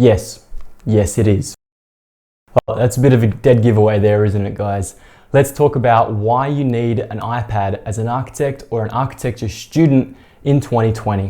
Yes, yes it is. Well, that's a bit of a dead giveaway there, isn't it, guys? Let's talk about why you need an iPad as an architect or an architecture student in 2020.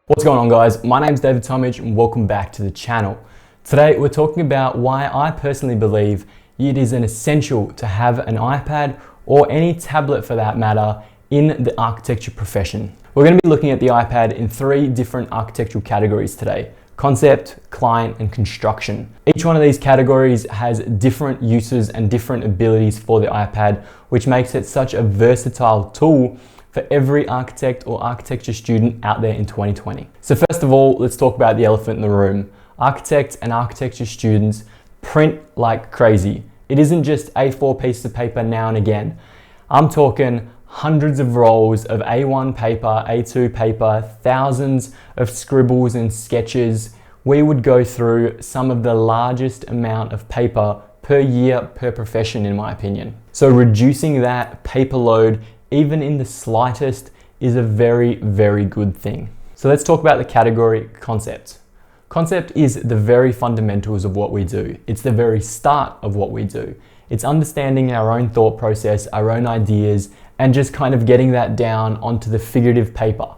What's going on, guys? My name's David Tomic and welcome back to the channel. Today we're talking about why I personally believe it is an essential to have an iPad or any tablet for that matter in the architecture profession. We're going to be looking at the iPad in 3 different architectural categories today: concept, client, and construction. Each one of these categories has different uses and different abilities for the iPad, which makes it such a versatile tool for every architect or architecture student out there in 2020. So first of all, let's talk about the elephant in the room. Architects and architecture students print like crazy. It isn't just A4 pieces of paper now and again. I'm talking hundreds of rolls of A1 paper, A2 paper, thousands of scribbles and sketches. We would go through some of the largest amount of paper per year per profession, in my opinion. So reducing that paper load, even in the slightest, is a very, very good thing. So let's talk about the category concept. Concept is the very fundamentals of what we do. It's the very start of what we do. It's understanding our own thought process, our own ideas, and just kind of getting that down onto the figurative paper.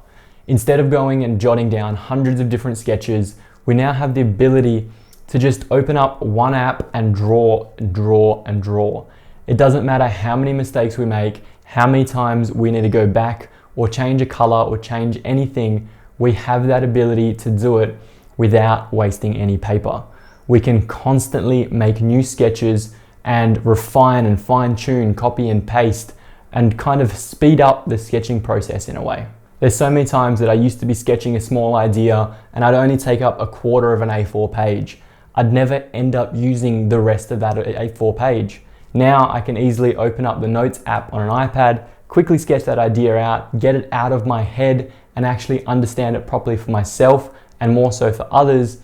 Instead of going and jotting down hundreds of different sketches, we now have the ability to just open up one app and draw, draw, and draw. It doesn't matter how many mistakes we make, how many times we need to go back or change a color or change anything. We have that ability to do it without wasting any paper. We can constantly make new sketches and refine and fine tune, copy and paste, and kind of speed up the sketching process in a way. There's so many times that I used to be sketching a small idea and I'd only take up a quarter of an A4 page. I'd never end up using the rest of that A4 page. Now I can easily open up the Notes app on an iPad, quickly sketch that idea out, get it out of my head and actually understand it properly for myself and more so for others,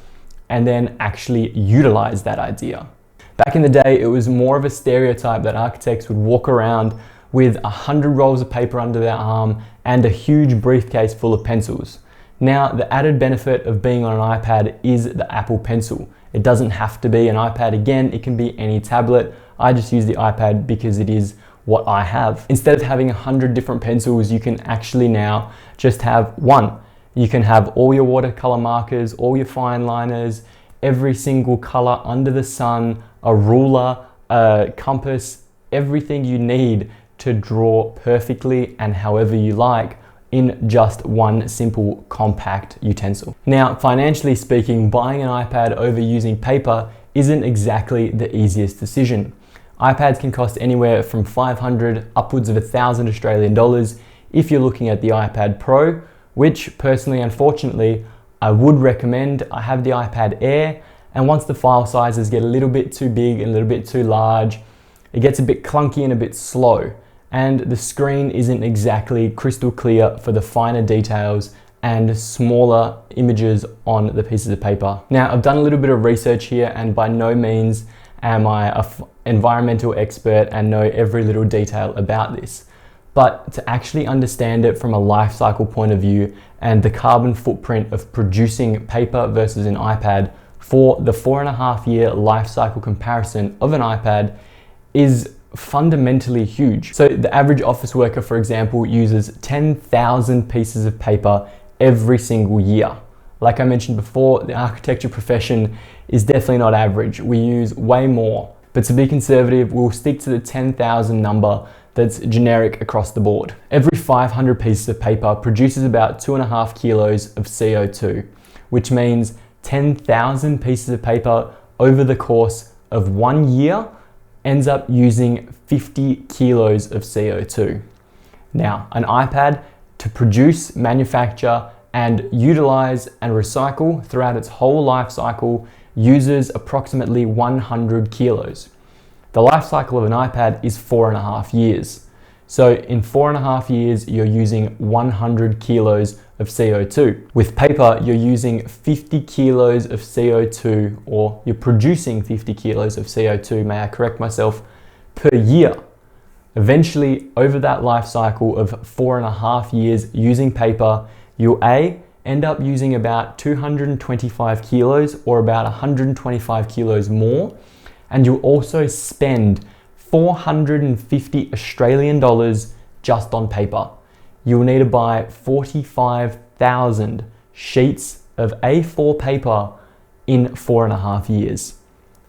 and then actually utilize that idea. Back in the day, it was more of a stereotype that architects would walk around with 100 rolls of paper under their arm and a huge briefcase full of pencils. Now, the added benefit of being on an iPad is the Apple Pencil. It doesn't have to be an iPad again, it can be any tablet. I just use the iPad because it is what I have. Instead of having 100 different pencils, you can actually now just have one. You can have all your watercolor markers, all your fine liners, every single color under the sun, a ruler, a compass, everything you need to draw perfectly and however you like in just one simple compact utensil. Now, financially speaking, buying an iPad over using paper isn't exactly the easiest decision. iPads can cost anywhere from 500 upwards of 1,000 Australian dollars if you're looking at the iPad Pro, which personally, unfortunately, I would recommend. I have the iPad Air, and once the file sizes get a little bit too big and a little bit too large, it gets a bit clunky and a bit slow, and the screen isn't exactly crystal clear for the finer details and smaller images on the pieces of paper. Now, I've done a little bit of research here, and by no means am I an environmental expert and know every little detail about this. But to actually understand it from a life cycle point of view and the carbon footprint of producing paper versus an iPad for the 4.5-year life cycle comparison of an iPad is fundamentally huge. So the average office worker, for example, uses 10,000 pieces of paper every single year. Like I mentioned before, the architecture profession is definitely not average. We use way more. But to be conservative, we'll stick to the 10,000 number that's generic across the board. Every 500 pieces of paper produces about 2.5 kilos of CO2, which means 10,000 pieces of paper over the course of 1 year ends up using 50 kilos of CO2. Now, an iPad, to produce, manufacture, and utilize and recycle throughout its whole life cycle, uses approximately 100 kilos. The life cycle of an iPad is 4.5 years. So in 4.5 years, you're using 100 kilos of CO2. With paper, you're using 50 kilos of CO2, or you're producing 50 kilos of CO2, may I correct myself, per year. Eventually, over that life cycle of 4.5 years using paper, you'll end up using about 225 kilos or about 125 kilos more, and you'll also spend 450 Australian dollars just on paper. You'll need to buy 45,000 sheets of A4 paper in 4.5 years.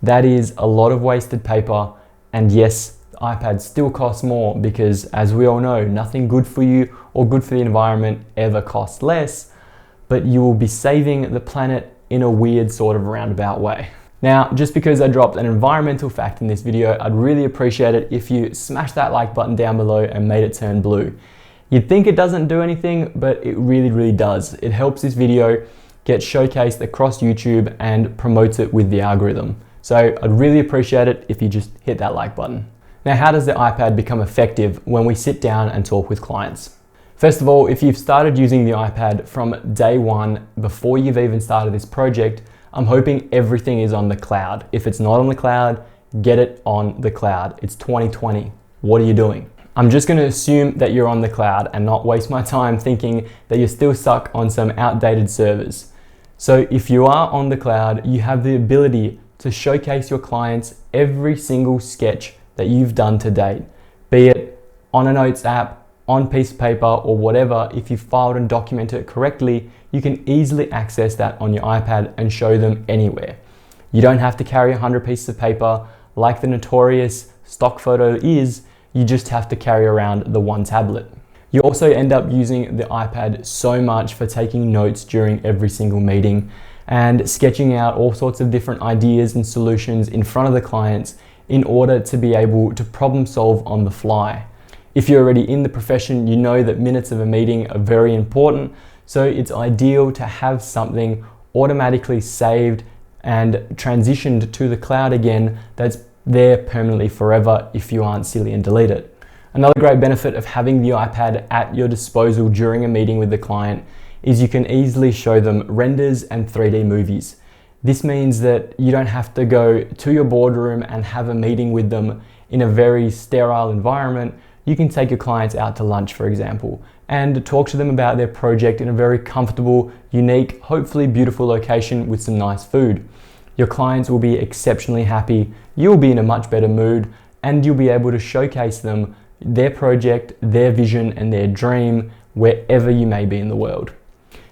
That is a lot of wasted paper, and yes, the iPad still costs more because, as we all know, nothing good for you or good for the environment ever costs less, but you will be saving the planet in a weird sort of roundabout way. Now, just because I dropped an environmental fact in this video, I'd really appreciate it if you smash that like button down below and made it turn blue. You'd think it doesn't do anything, but it really does. It helps this video get showcased across YouTube and promotes it with the algorithm. So I'd really appreciate it if you just hit that like button. Now, how does the iPad become effective when we sit down and talk with clients? First of all, if you've started using the iPad from day one, before you've even started this project, I'm hoping everything is on the cloud. If it's not on the cloud, get it on the cloud. It's 2020. What are you doing? I'm just going to assume that you're on the cloud and not waste my time thinking that you're still stuck on some outdated servers. So if you are on the cloud, you have the ability to showcase your clients every single sketch that you've done to date, be it on a notes app, on piece of paper, or whatever. If you've filed and documented it correctly, you can easily access that on your iPad and show them anywhere. You don't have to carry 100 pieces of paper like the notorious stock photo is. You just have to carry around the one tablet. You also end up using the iPad so much for taking notes during every single meeting and sketching out all sorts of different ideas and solutions in front of the clients in order to be able to problem solve on the fly. If you're already in the profession, you know that minutes of a meeting are very important, so it's ideal to have something automatically saved and transitioned to the cloud again that's there permanently forever if you aren't silly and delete it. Another great benefit of having the iPad at your disposal during a meeting with the client is you can easily show them renders and 3D movies. This means that you don't have to go to your boardroom and have a meeting with them in a very sterile environment. You can take your clients out to lunch, for example, and talk to them about their project in a very comfortable, unique, hopefully beautiful location with some nice food. Your clients will be exceptionally happy, you'll be in a much better mood, and you'll be able to showcase them their project, their vision, and their dream wherever you may be in the world.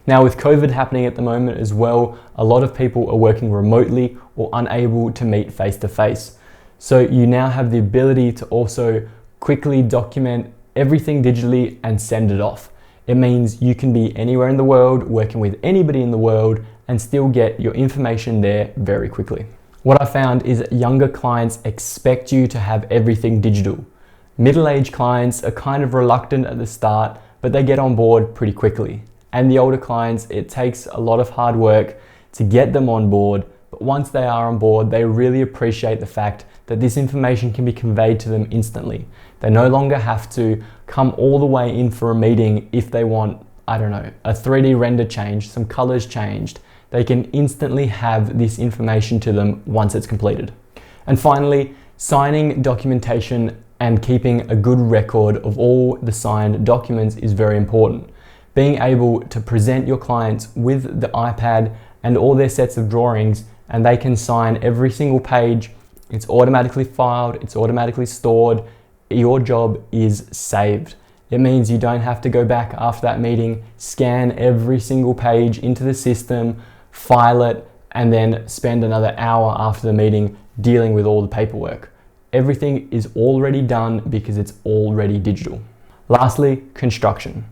Now, with COVID happening at the moment as well, a lot of people are working remotely or unable to meet face to face. So you now have the ability to also quickly document everything digitally and send it off. It means you can be anywhere in the world, working with anybody in the world, and still get your information there very quickly. What I found is that younger clients expect you to have everything digital. Middle-aged clients are kind of reluctant at the start, but they get on board pretty quickly. And the older clients, it takes a lot of hard work to get them on board, but once they are on board, they really appreciate the fact that this information can be conveyed to them instantly. They no longer have to come all the way in for a meeting if they want, I don't know, a 3D render changed, some colors changed. They can instantly have this information to them once it's completed. And finally, signing documentation and keeping a good record of all the signed documents is very important. Being able to present your clients with the iPad and all their sets of drawings, and they can sign every single page. It's automatically filed, it's automatically stored. Your job is saved. It means you don't have to go back after that meeting, scan every single page into the system, file it, and then spend another hour after the meeting dealing with all the paperwork. Everything is already done because it's already digital. Lastly, construction.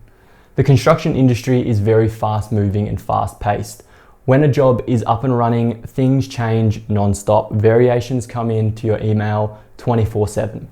The construction industry is very fast moving and fast paced. When a job is up and running, things change non-stop. Variations come into your email 24/7.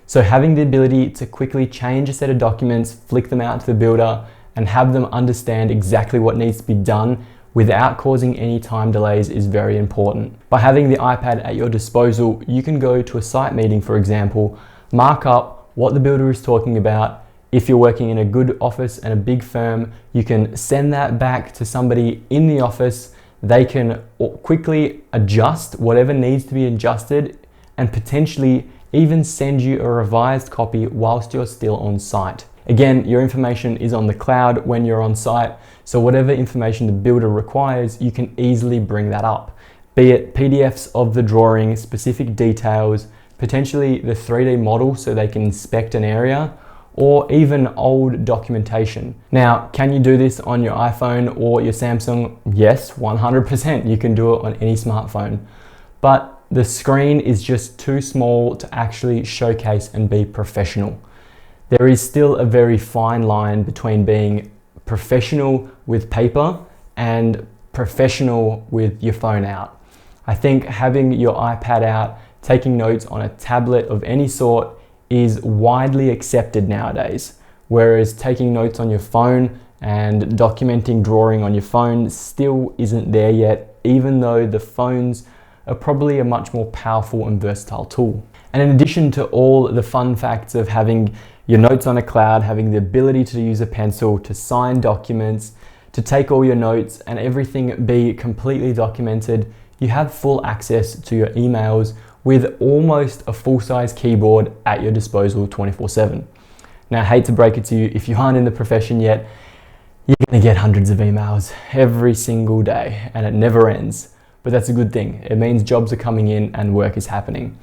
So having the ability to quickly change a set of documents, flick them out to the builder, and have them understand exactly what needs to be done without causing any time delays is very important. By having the iPad at your disposal, you can go to a site meeting, for example, mark up what the builder is talking about. If you're working in a good office and a big firm, you can send that back to somebody in the office. They can quickly adjust whatever needs to be adjusted and potentially even send you a revised copy whilst you're still on site. Again, your information is on the cloud when you're on site, so whatever information the builder requires, you can easily bring that up. Be it PDFs of the drawing, specific details, potentially the 3D model so they can inspect an area, or even old documentation. Now, can you do this on your iPhone or your Samsung? Yes, 100%. You can do it on any smartphone. But the screen is just too small to actually showcase and be professional. There is still a very fine line between being professional with paper and professional with your phone out. I think having your iPad out, taking notes on a tablet of any sort is widely accepted nowadays, whereas taking notes on your phone and documenting drawing on your phone still isn't there yet, even though the phones are probably a much more powerful and versatile tool. And in addition to all the fun facts of having your notes on a cloud, having the ability to use a pencil, to sign documents, to take all your notes and everything be completely documented, you have full access to your emails with almost a full-size keyboard at your disposal 24/7. Now, I hate to break it to you, if you aren't in the profession yet, you're gonna get hundreds of emails every single day and it never ends. But that's a good thing. It means jobs are coming in and work is happening.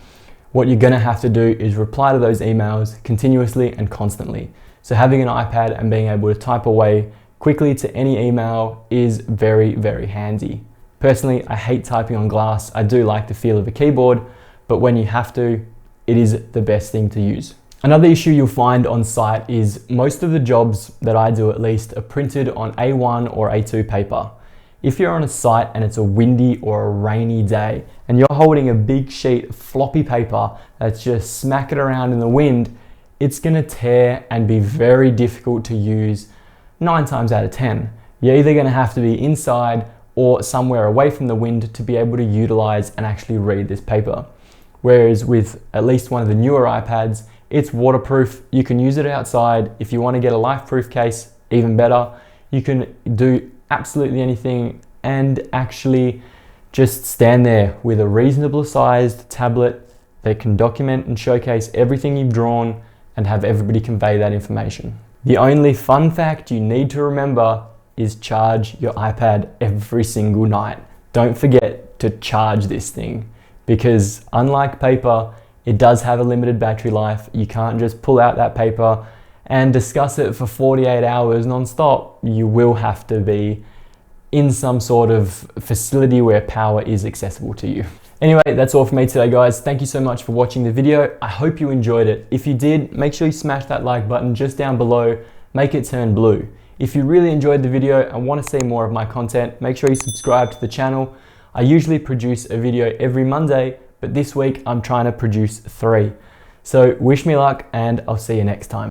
What you're gonna have to do is reply to those emails continuously and constantly. So having an iPad and being able to type away quickly to any email is very, very handy. Personally, I hate typing on glass. I do like the feel of a keyboard, but when you have to, it is the best thing to use. Another issue you'll find on site is most of the jobs that I do at least are printed on A1 or A2 paper. If you're on a site and it's a windy or a rainy day and you're holding a big sheet of floppy paper that's just smacking around in the wind, it's gonna tear and be very difficult to use 9 times out of 10. You're either gonna have to be inside or somewhere away from the wind to be able to utilize and actually read this paper. Whereas with at least one of the newer iPads, it's waterproof. You can use it outside. If you want to get a life-proof case, even better. You can do absolutely anything and actually just stand there with a reasonable sized tablet that can document and showcase everything you've drawn and have everybody convey that information. The only fun fact you need to remember is charge your iPad every single night. Don't forget to charge this thing, because unlike paper, it does have a limited battery life. You can't just pull out that paper and discuss it for 48 hours non-stop. You will have to be in some sort of facility where power is accessible to you. Anyway, that's all from me today, guys. Thank you so much for watching the video. I hope you enjoyed it. If you did, make sure you smash that like button just down below, make it turn blue. If you really enjoyed the video and want to see more of my content, make sure you subscribe to the channel. I usually produce a video every Monday, but this week I'm trying to produce 3. So wish me luck and I'll see you next time.